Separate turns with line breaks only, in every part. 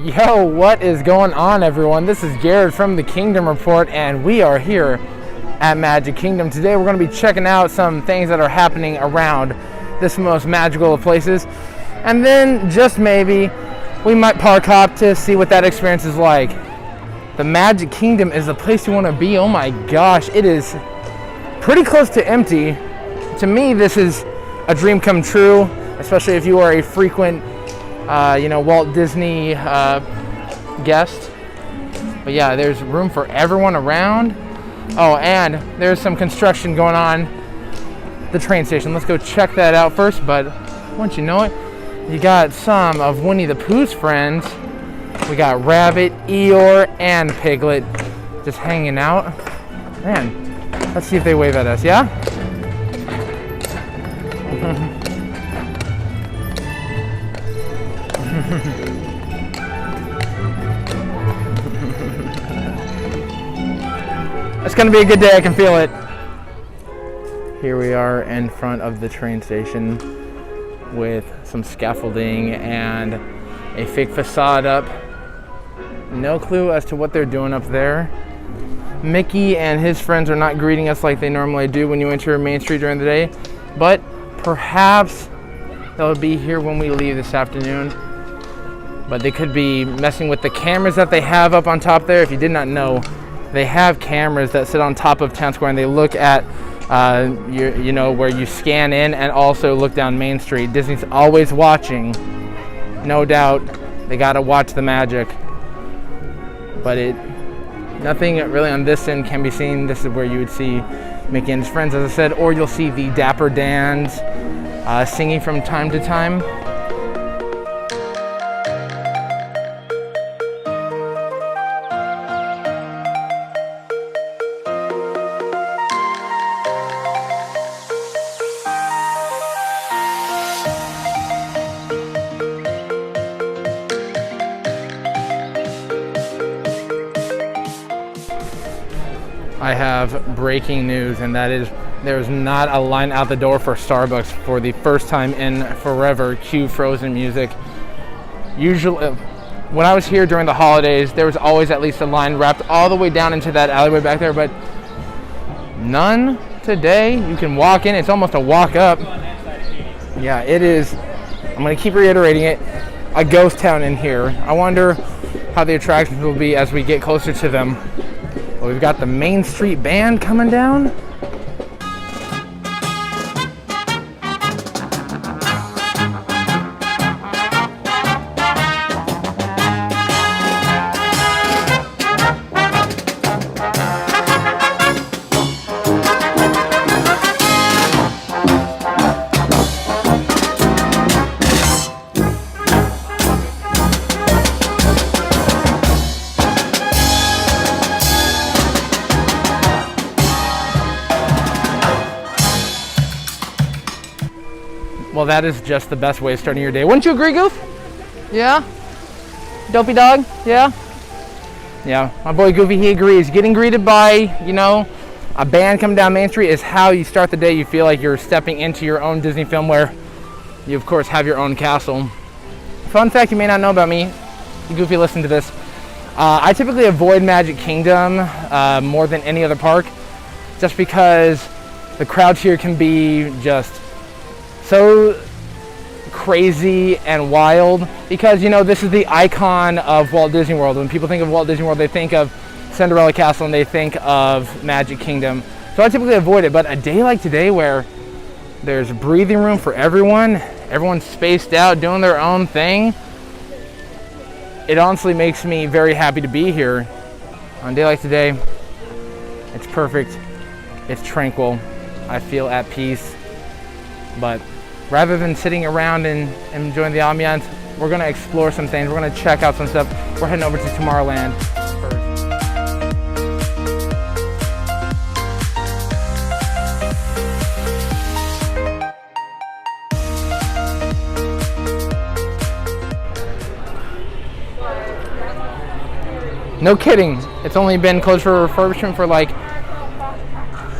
Yo, what is going on, everyone? This is Gared from the Kingdom Report, and we are here at Magic Kingdom. Today we're going to be checking out some things that are happening around this most magical of places, and then just maybe we might park hop to see what that experience is like. The Magic Kingdom is the place you want to be. Oh my gosh, it is pretty close to empty. To me, this is a dream come true, especially if you are a frequent Walt Disney guest. But yeah, there's room for everyone around. Oh, and there's some construction going on the train station. Let's go check that out first. But once you know it, you got some of Winnie the Pooh's friends. We got Rabbit, Eeyore, and Piglet just hanging out. Man, let's see if they wave at us, yeah? It's gonna be a good day, I can feel it. Here we are in front of the train station with some scaffolding and a fake facade up. No clue as to what they're doing up there. Mickey and his friends are not greeting us like they normally do when you enter Main Street during the day, but perhaps they'll be here when we leave this afternoon. But they could be messing with the cameras that they have up on top there. If you did not know, they have cameras that sit on top of Town Square, and they look at where you scan in and also look down Main Street. Disney's always watching. No doubt they gotta watch the magic. But nothing really on this end can be seen. This is where you would see Mickey and his friends, as I said, or you'll see the Dapper Dans singing from time to time. I have breaking news, and that is there's not a line out the door for Starbucks for the first time in forever. Cue Frozen music. Usually, when I was here during the holidays, there was always at least a line wrapped all the way down into that alleyway back there, but none today. You can walk in. It's almost a walk up. Yeah, it is. I'm going to keep reiterating it. A ghost town in here. I wonder how the attractions will be as we get closer to them. Well, we've got the Main Street Band coming down. Well, that is just the best way of starting your day. Wouldn't you agree, Goof? Yeah? Dopey dog? Yeah? Yeah, my boy Goofy, he agrees. Getting greeted by, a band coming down Main Street is how you start the day. You feel like you're stepping into your own Disney film where you, of course, have your own castle. Fun fact you may not know about me, Goofy, listen to this. I typically avoid Magic Kingdom more than any other park just because the crowds here can be just so crazy and wild, because this is the icon of Walt Disney World. When people think of Walt Disney World, they think of Cinderella Castle and they think of Magic Kingdom. So I typically avoid it, but a day like today where there's breathing room for everyone's spaced out doing their own thing, it honestly makes me very happy to be here. On a day like today, it's perfect, it's tranquil, I feel at peace. But rather than sitting around and enjoying the ambiance, we're going to explore some things. We're going to check out some stuff. We're heading over to Tomorrowland first. No kidding. It's only been closed for refurbishment for like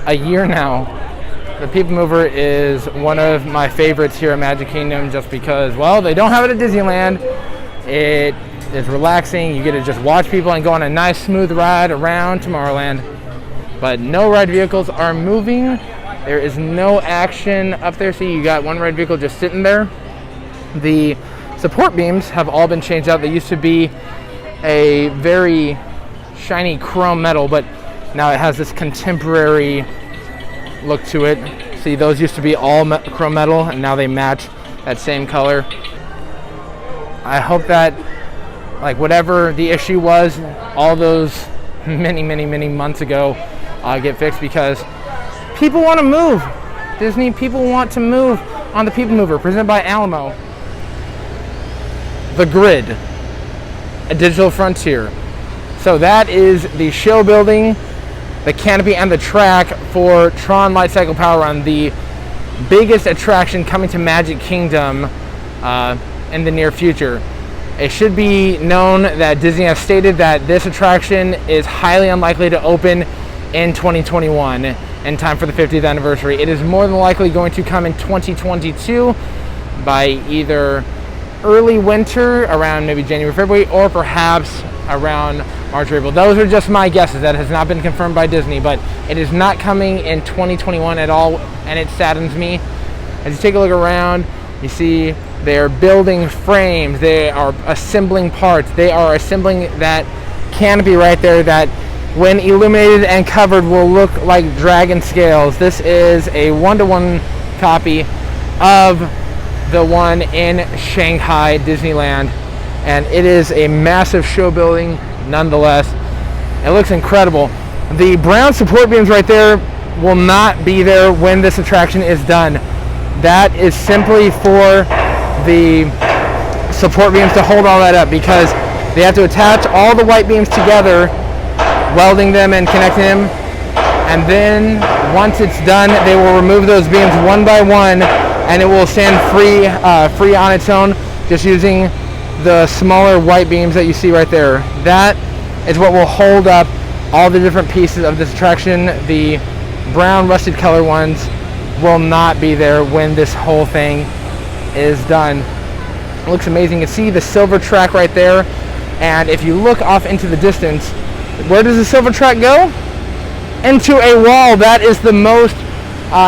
a year now. The PeopleMover is one of my favorites here at Magic Kingdom just because, well, they don't have it at Disneyland. It is relaxing. You get to just watch people and go on a nice smooth ride around Tomorrowland. But no ride vehicles are moving. There is no action up there. See, you got one ride vehicle just sitting there. The support beams have all been changed out. They used to be a very shiny chrome metal, but now it has this contemporary look to it. See, those used to be all chrome metal, and now they match that same color. I hope that, like, whatever the issue was, all those many months ago get fixed, because people want to move. Disney people want to move on the PeopleMover, presented by Alamo. The Grid, a digital frontier. So that is the show building, the canopy, and the track for TRON Lightcycle Power Run, the biggest attraction coming to Magic Kingdom in the near future. It should be known that Disney has stated that this attraction is highly unlikely to open in 2021 in time for the 50th anniversary. It is more than likely going to come in 2022 by either early winter, around maybe January, February, or perhaps around March or April. Those are just my guesses. That has not been confirmed by Disney, but it is not coming in 2021 at all, and it saddens me. As you take a look around, you see they're building frames, they are assembling parts, they are assembling that canopy right there that, when illuminated and covered, will look like dragon scales. This is a one-to-one copy of the one in Shanghai Disneyland, and it is a massive show building nonetheless. It looks incredible. The brown support beams right there will not be there when this attraction is done. That is simply for the support beams to hold all that up, because they have to attach all the white beams together, welding them and connecting them, and then once it's done, they will remove those beams one by one, and it will stand free on its own, just using the smaller white beams that you see right there. That is what will hold up all the different pieces of this attraction. The brown rusted color ones will not be there when this whole thing is done. It looks amazing. You can see the silver track right there, and if you look off into the distance, where does the silver track go? Into a wall. That is the most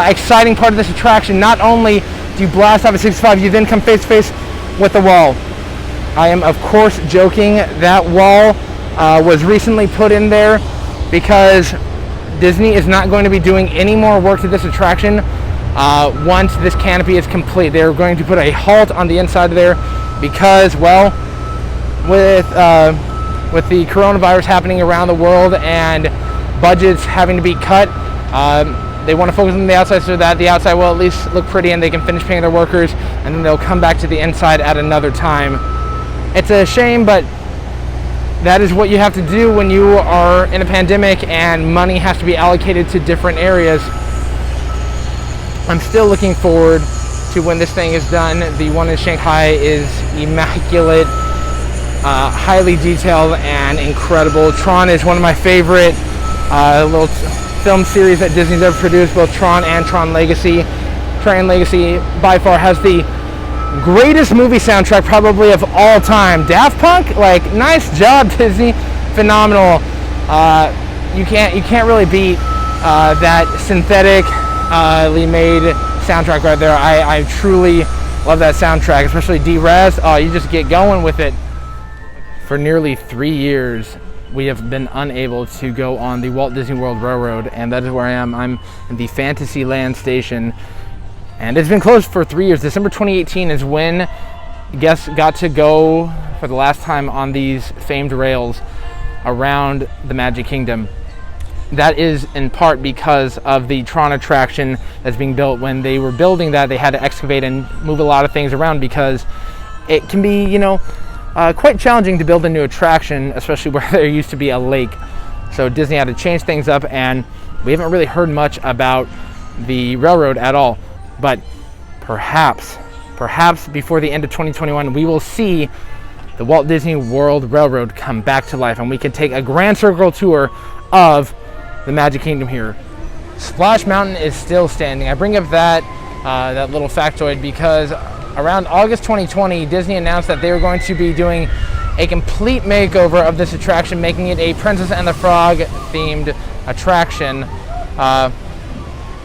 exciting part of this attraction. Not only do you blast off at 65, you then come face to face with the wall. I am of course joking. That wall was recently put in there because Disney is not going to be doing any more work to this attraction once this canopy is complete. They're going to put a halt on the inside of there because, well, with the coronavirus happening around the world and budgets having to be cut, they want to focus on the outside so that the outside will at least look pretty and they can finish paying their workers, and then they'll come back to the inside at another time. It's a shame, but that is what you have to do when you are in a pandemic and money has to be allocated to different areas. I'm still looking forward to when this thing is done. The one in Shanghai is immaculate, highly detailed, and incredible. TRON is one of my favorite little film series that Disney's ever produced, both TRON and TRON Legacy. TRON Legacy by far has the greatest movie soundtrack probably of all time. Daft Punk, like, nice job, Disney, phenomenal. You can't really beat that synthetically made soundtrack right there. I truly love that soundtrack, especially D-Raz. Oh, you just get going with it. For nearly 3 years, we have been unable to go on the Walt Disney World Railroad, and that is where I am. I'm in the Fantasyland station, and it's been closed for 3 years. December 2018 is when guests got to go for the last time on these famed rails around the Magic Kingdom. That is in part because of the TRON attraction that's being built. When they were building that, they had to excavate and move a lot of things around because it can be, quite challenging to build a new attraction, especially where there used to be a lake. So Disney had to change things up, and we haven't really heard much about the railroad at all. But perhaps before the end of 2021, we will see the Walt Disney World Railroad come back to life, and we can take a grand circle tour of the Magic Kingdom here. Splash Mountain is still standing. I bring up that little factoid because around August 2020, Disney announced that they were going to be doing a complete makeover of this attraction, making it a Princess and the Frog themed attraction.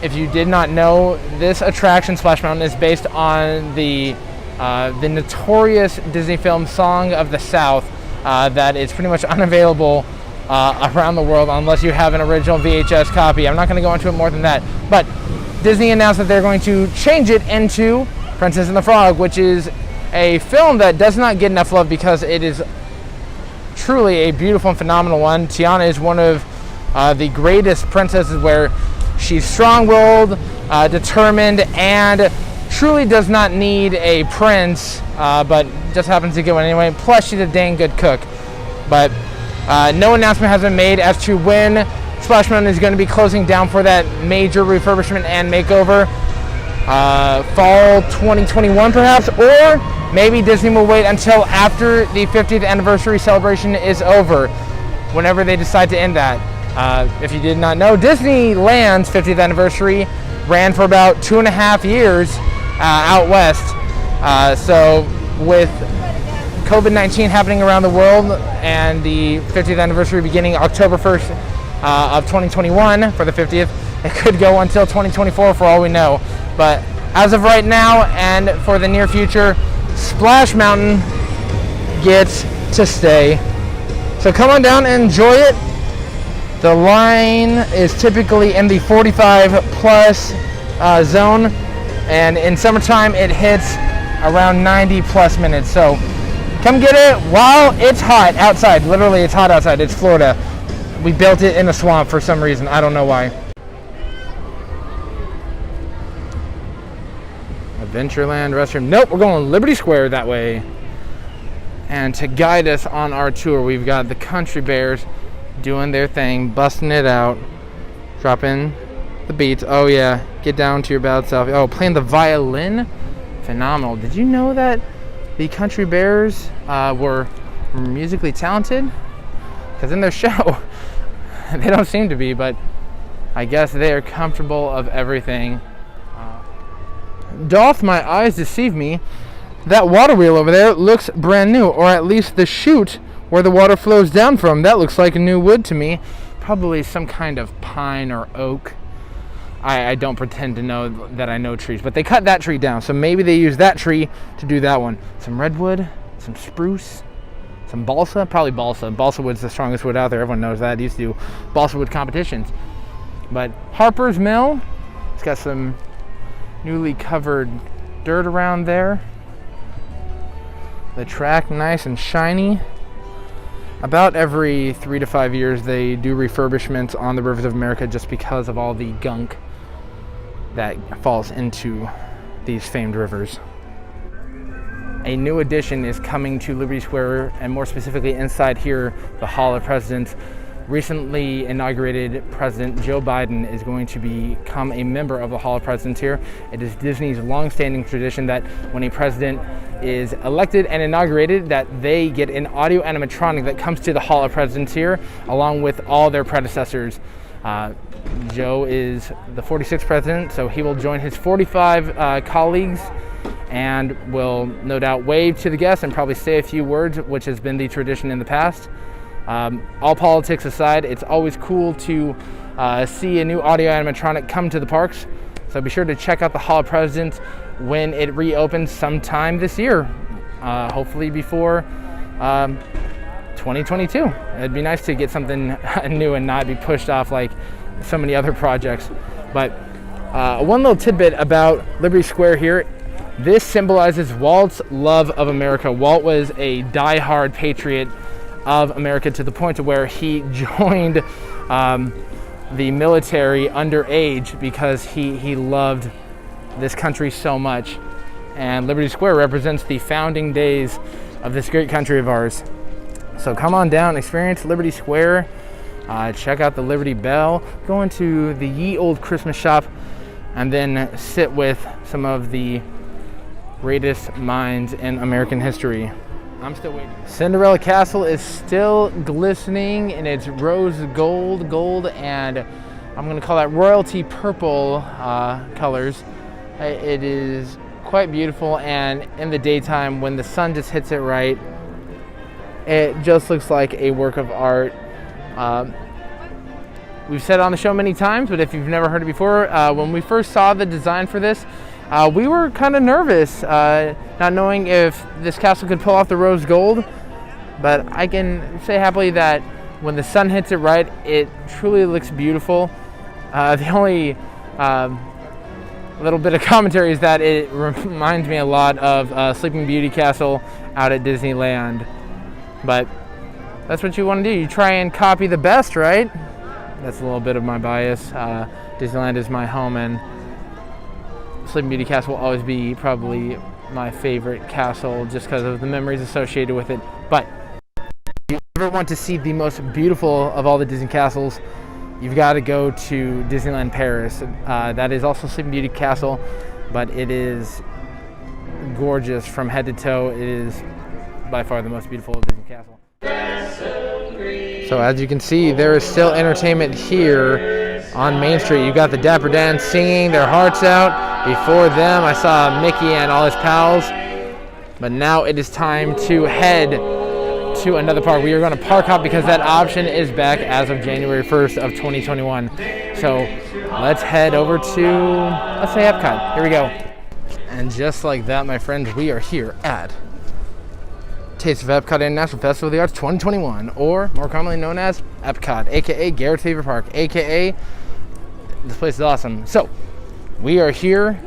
If you did not know, this attraction, Splash Mountain, is based on the notorious Disney film Song of the South that is pretty much unavailable around the world unless you have an original VHS copy. I'm not going to go into it more than that, but Disney announced that they're going to change it into Princess and the Frog, which is a film that does not get enough love because it is truly a beautiful and phenomenal one. Tiana is one of the greatest princesses, where she's strong-willed, determined, and truly does not need a prince, but just happens to get one anyway. Plus, she's a dang good cook. But no announcement has been made as to when Splash Mountain is going to be closing down for that major refurbishment and makeover. Fall 2021 perhaps, or maybe Disney will wait until after the 50th anniversary celebration is over, whenever they decide to end that. If you did not know, Disneyland's 50th anniversary ran for about 2.5 years out west. So with COVID-19 happening around the world and the 50th anniversary beginning October 1st of 2021 for the 50th, it could go until 2024 for all we know. But as of right now and for the near future, Splash Mountain gets to stay. So come on down and enjoy it. The line is typically in the 45 plus zone, and in summertime it hits around 90 plus minutes. So come get it while it's hot outside. Literally, it's hot outside. It's Florida. We built it in a swamp for some reason. I don't know why. Adventureland restroom. Nope, we're going Liberty Square that way. And to guide us on our tour, we've got the Country Bears doing their thing, busting it out, dropping the beats. Oh yeah, get down to your bad self. Oh, playing the violin, phenomenal. Did you know that the Country Bears were musically talented? Because in their show, they don't seem to be, but I guess they are comfortable of everything. Doth my eyes deceive me? That water wheel over there looks brand new, or at least the chute where the water flows down from. That looks like new wood to me. Probably some kind of pine or oak. I don't pretend to know that I know trees, but they cut that tree down, so maybe they use that tree to do that one. Some redwood, some spruce, some balsa, probably balsa. Balsa wood's the strongest wood out there. Everyone knows that. They used to do balsa wood competitions. But Harper's Mill, it's got some newly covered dirt around there. The track nice and shiny. About every 3 to 5 years they do refurbishments on the rivers of America just because of all the gunk that falls into these famed rivers. A new addition is coming to Liberty Square, and more specifically inside here, the Hall of Presidents. Recently inaugurated President Joe Biden is going to become a member of the Hall of Presidents here. It is Disney's long-standing tradition that when a president is elected and inaugurated, that they get an audio animatronic that comes to the Hall of Presidents here, along with all their predecessors. Joe is the 46th president, so he will join his 45 colleagues and will no doubt wave to the guests and probably say a few words, which has been the tradition in the past. All politics aside, it's always cool to see a new audio animatronic come to the parks. So be sure to check out the Hall of Presidents when it reopens sometime this year, hopefully before 2022. It'd be nice to get something new and not be pushed off like so many other projects. But one little tidbit about Liberty Square here. This symbolizes Walt's love of America. Walt was a die-hard patriot of America to the point to where he joined the military underage because he loved this country so much. And Liberty Square represents the founding days of this great country of ours. So come on down, experience Liberty Square, check out the Liberty Bell, go into the Ye Old Christmas Shop, and then sit with some of the greatest minds in American history. I'm still waiting. Cinderella Castle is still glistening in its rose gold, and I'm going to call that royalty purple colors. It is quite beautiful, and in the daytime when the sun just hits it right, It just looks like a work of art. We've said it on the show many times, but if you've never heard it before, when we first saw the design for this, we were kind of nervous, not knowing if this castle could pull off the rose gold. But I can say happily that when the sun hits it right, it truly looks beautiful. The only little bit of commentary is that it reminds me a lot of Sleeping Beauty Castle out at Disneyland. But that's what you want to do. You try and copy the best, right? That's a little bit of my bias. Disneyland is my home, and Sleeping Beauty Castle will always be probably my favorite castle just because of the memories associated with it. But if you ever want to see the most beautiful of all the Disney castles, you've got to go to Disneyland Paris. That is also Sleeping Beauty Castle, but it is gorgeous from head to toe. It is by far the most beautiful Disney castle. So as you can see, there is still entertainment here on Main Street. You got the Dapper Dan singing their hearts out. Before them, I saw Mickey and all his pals. But now it is time to head to another park. We are going to park hop because that option is back as of January 1st of 2021. So let's head over to, let's say, Epcot. Here we go. And just like that, my friends, we are here at Taste of Epcot International Festival of the Arts 2021, or more commonly known as Epcot, aka Gared's favorite park, aka this place is awesome. So we are here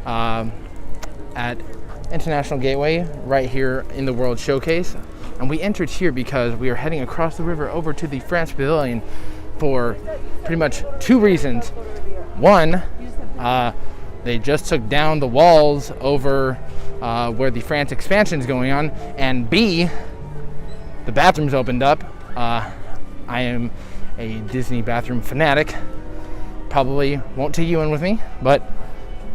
at International Gateway, right here in the World Showcase, and we entered here because we are heading across the river over to the France Pavilion for pretty much two reasons. One, they just took down the walls over where the France expansion is going on, and B, the bathrooms opened up. I am a Disney bathroom fanatic. Probably won't take you in with me, but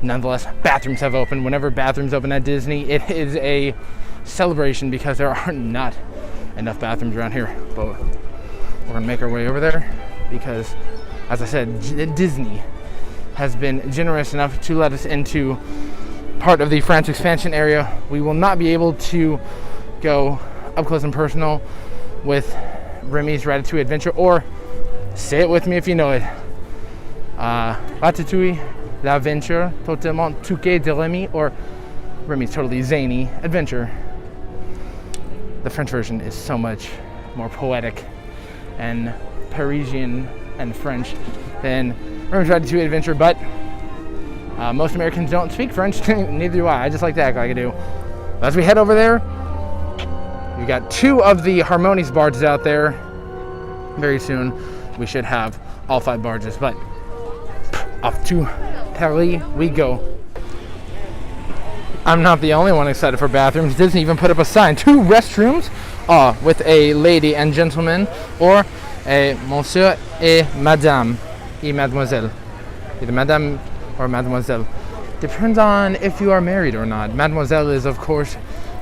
nonetheless, bathrooms have opened. Whenever bathrooms open at Disney, it is a celebration because there are not enough bathrooms around here. But we're gonna make our way over there because, as I said, Disney has been generous enough to let us into part of the France expansion area. We will not be able to go up close and personal with Remy's Ratatouille Adventure, or say it with me if you know it. Ratatouille, l'aventure totalement touquée de Remy, or Remy's Totally Zany Adventure. The French version is so much more poetic and Parisian and French than Remy's Ratatouille Adventure, but most Americans don't speak French, neither do I. I just like to act like I do. As we head over there, we got two of the Harmonies barges out there. Very soon, we should have all 5 barges, but off to Paris we go. I'm not the only one excited for bathrooms. Disney even put up a sign, 2 restrooms with a lady and gentleman, or a monsieur et madame, et mademoiselle. Either madame or mademoiselle. Depends on if you are married or not. Mademoiselle is, of course,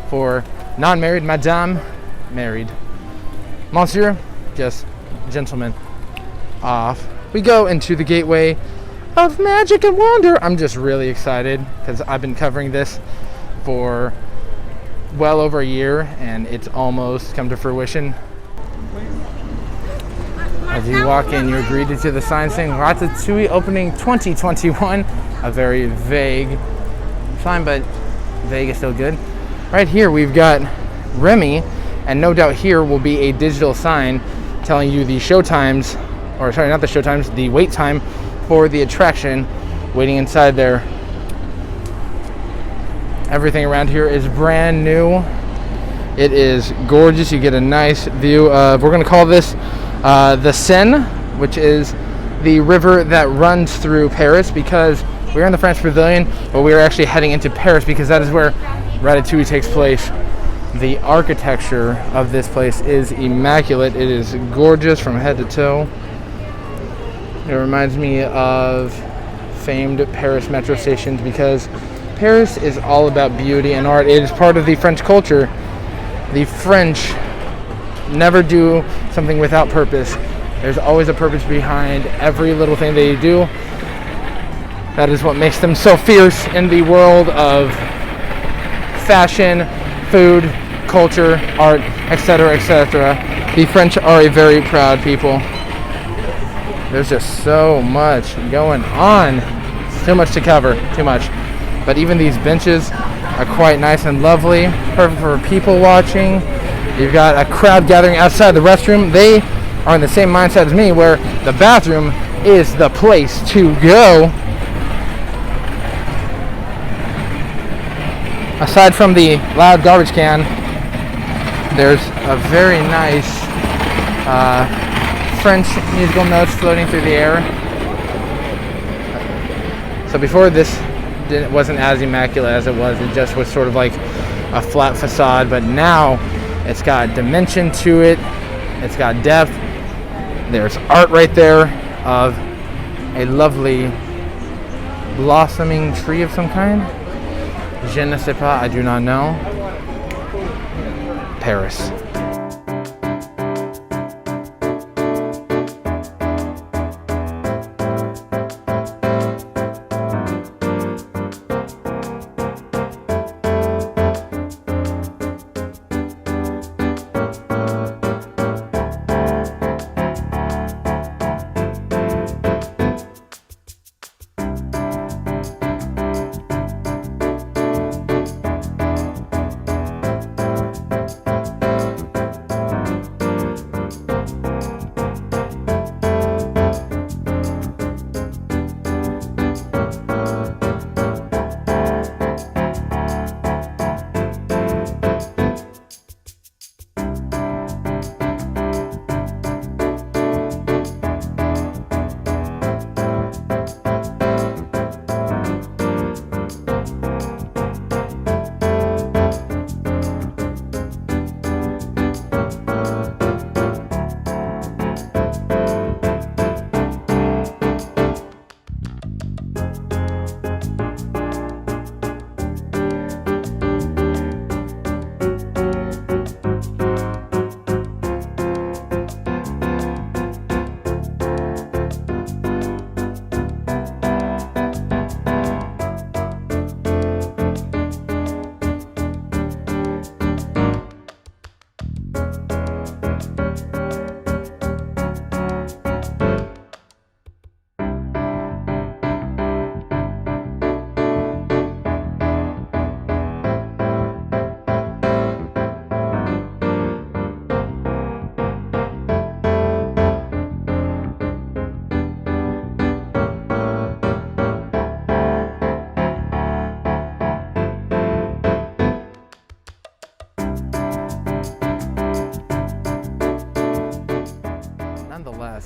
for non-married. Madame, married. Monsieur, just gentleman. Off we go into the gateway of magic and wonder. I'm just really excited because I've been covering this for well over a year and it's almost come to fruition. As you walk in, you're greeted to the sign saying Ratatouille opening 2021. A very vague sign, but vague is still good. Right here we've got Remy, and no doubt here will be a digital sign telling you the show times, or sorry, not the show times, the wait time for the attraction waiting inside there. Everything around here is brand new. It is gorgeous. You get a nice view of, we're going to call this the Seine, which is the river that runs through Paris, because we're in the French Pavilion, but we are actually heading into Paris because that is where Ratatouille takes place. The architecture of this place is immaculate. It is gorgeous from head to toe. It reminds me of famed Paris metro stations because Paris is all about beauty and art. It is part of the French culture. The French never do something without purpose. There's always a purpose behind every little thing they do. That is what makes them so fierce in the world of fashion, food, culture, art, etc., etc. The French are a very proud people. There's just so much going on. Too much to cover, too much. But even these benches are quite nice and lovely, perfect for people watching. You've got a crowd gathering outside the restroom. They are in the same mindset as me, where the bathroom is the place to go. Aside from the loud garbage can, there's a very nice French musical notes floating through the air. So before this wasn't as immaculate as it was. It just was sort of like a flat facade, but now it's got dimension to it. It's got depth. There's art right there of a lovely blossoming tree of some kind. Je ne sais pas, I do not know. Paris.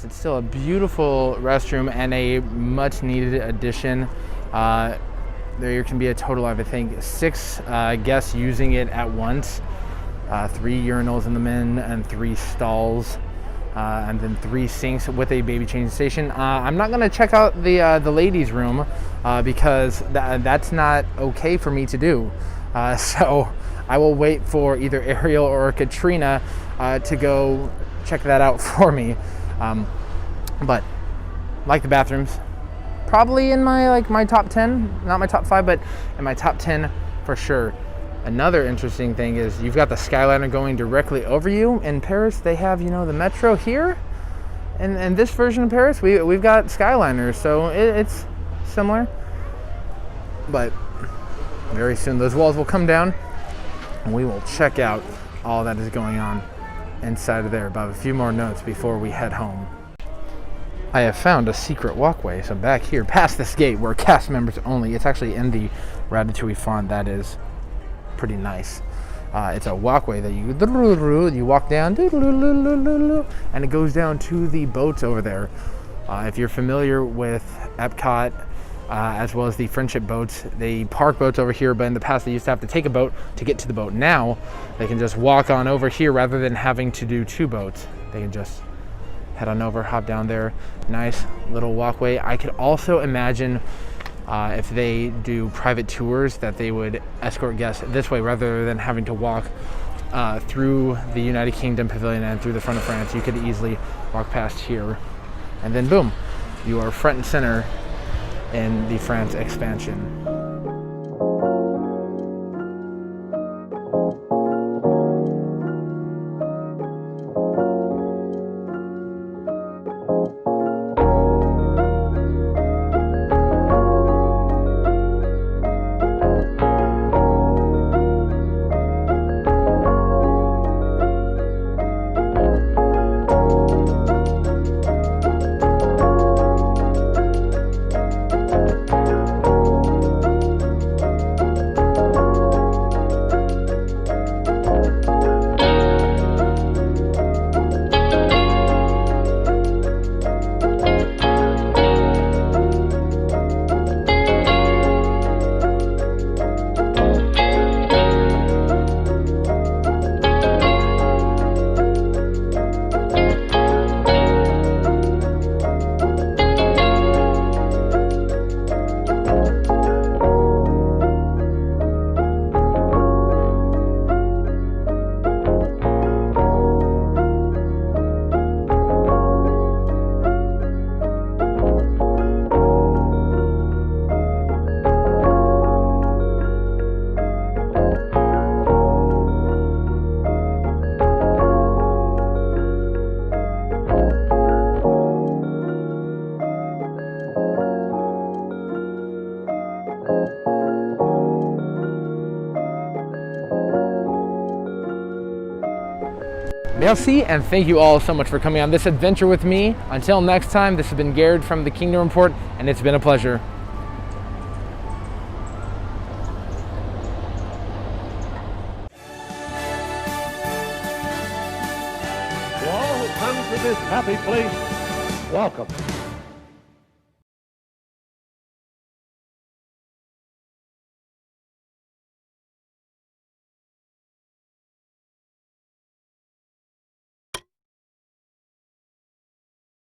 It's still a beautiful restroom and a much needed addition. There can be a total of, I think, 6 guests using it at once. 3 urinals in the men and 3 stalls, and then 3 sinks with a baby changing station. I'm not going to check out the ladies' room because that's not okay for me to do. So I will wait for either Ariel or Katrina to go check that out for me. But like the bathrooms, probably in my top 10, not my top 5, but in my top 10 for sure. Another interesting thing is you've got the Skyliner going directly over you. In Paris, they have, the metro here. And this version of Paris, we've got Skyliners, so it's similar. But very soon those walls will come down and we will check out all that is going on inside of there. But a few more notes before we head home. I have found a secret walkway. So back here, past this gate, where cast members only. It's actually in the Ratatouille font. That is pretty nice. It's a walkway that you walk down, and it goes down to the boats over there. If you're familiar with Epcot, as well as the friendship boats, they park boats over here, but in the past they used to have to take a boat to get to the boat. Now they can just walk on over here rather than having to do 2 boats. They can just head on over, hop down there. Nice little walkway. I could also imagine if they do private tours that they would escort guests this way rather than having to walk through the United Kingdom Pavilion and through the front of France. You could easily walk past here and then boom, you are front and center in the France expansion. Merci, and thank you all so much for coming on this adventure with me. Until next time, this has been Gared from the Kingdom Report, and it's been a pleasure.
To all who come to this happy place, welcome.